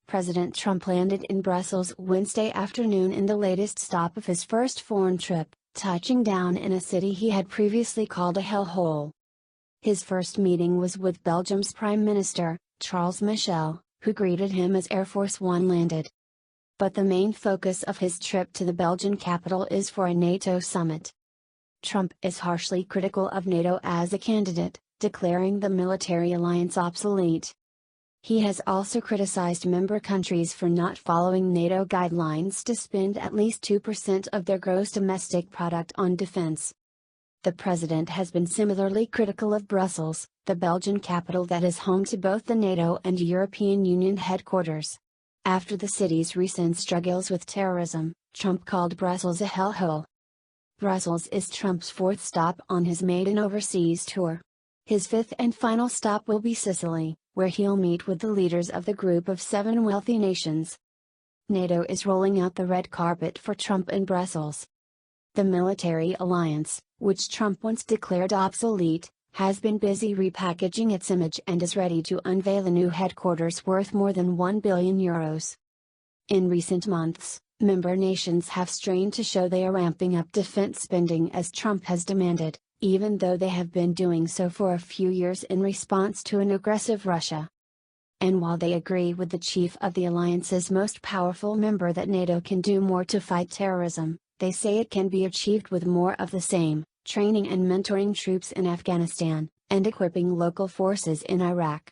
President Trump landed in Brussels Wednesday afternoon in the latest stop of his first foreign trip, touching down in a city he had previously called a hellhole. His first meeting was with Belgium's Prime Minister, Charles Michel, who greeted him as Air Force One landed. But the main focus of his trip to the Belgian capital is for a NATO summit. Trump is harshly critical of NATO as a candidate, declaring the military alliance obsolete. He has also criticized member countries for not following NATO guidelines to spend at least 2% of their gross domestic product on defense. The president has been similarly critical of Brussels, the Belgian capital that is home to both the NATO and European Union headquarters. After the city's recent struggles with terrorism, Trump called Brussels a hellhole. Brussels is Trump's fourth stop on his maiden overseas tour. His fifth and final stop will be Sicily, where he'll meet with the leaders of the group of 7 wealthy nations. NATO is rolling out the red carpet for Trump in Brussels. The military alliance, which Trump once declared obsolete, has been busy repackaging its image and is ready to unveil a new headquarters worth more than €1 billion. In recent months, member nations have strained to show they are ramping up defense spending as Trump has demanded, even though they have been doing so for a few years in response to an aggressive Russia. And while they agree with the chief of the alliance's most powerful member that NATO can do more to fight terrorism, they say it can be achieved with more of the same, training and mentoring troops in Afghanistan, and equipping local forces in Iraq.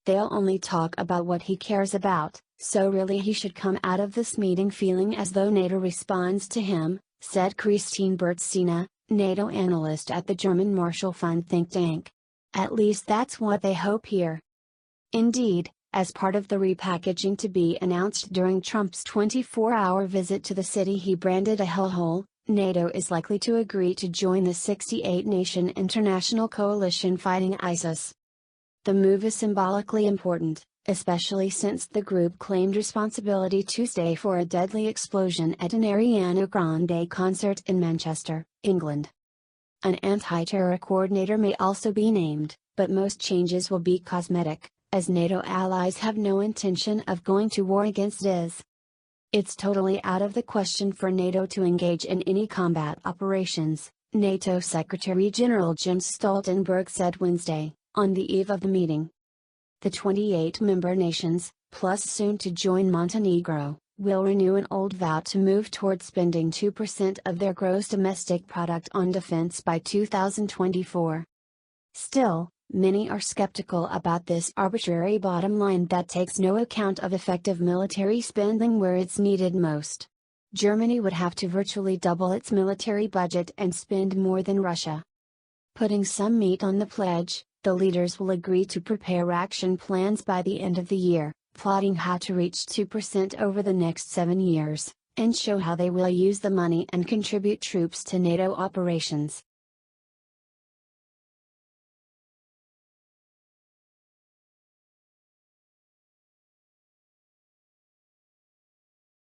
They'll only talk about what he cares about, so really he should come out of this meeting feeling as though NATO responds to him, said Christine Bertsina, NATO analyst at the German Marshall Fund think tank. At least that's what they hope here. Indeed, as part of the repackaging to be announced during Trump's 24-hour visit to the city he branded a hellhole, NATO is likely to agree to join the 68-nation international coalition fighting ISIS. The move is symbolically important, especially since the group claimed responsibility Tuesday for a deadly explosion at an Ariana Grande concert in Manchester, England. An anti-terror coordinator may also be named, but most changes will be cosmetic, as NATO allies have no intention of going to war against IS. It's totally out of the question for NATO to engage in any combat operations, NATO Secretary General Jens Stoltenberg said Wednesday, on the eve of the meeting. The 28 member nations, plus soon to join Montenegro, will renew an old vow to move toward spending 2% of their gross domestic product on defense by 2024. Still, many are skeptical about this arbitrary bottom line that takes no account of effective military spending where it's needed most. Germany would have to virtually double its military budget and spend more than Russia. Putting some meat on the pledge, the leaders will agree to prepare action plans by the end of the year, plotting how to reach 2% over the next 7 years, and show how they will use the money and contribute troops to NATO operations.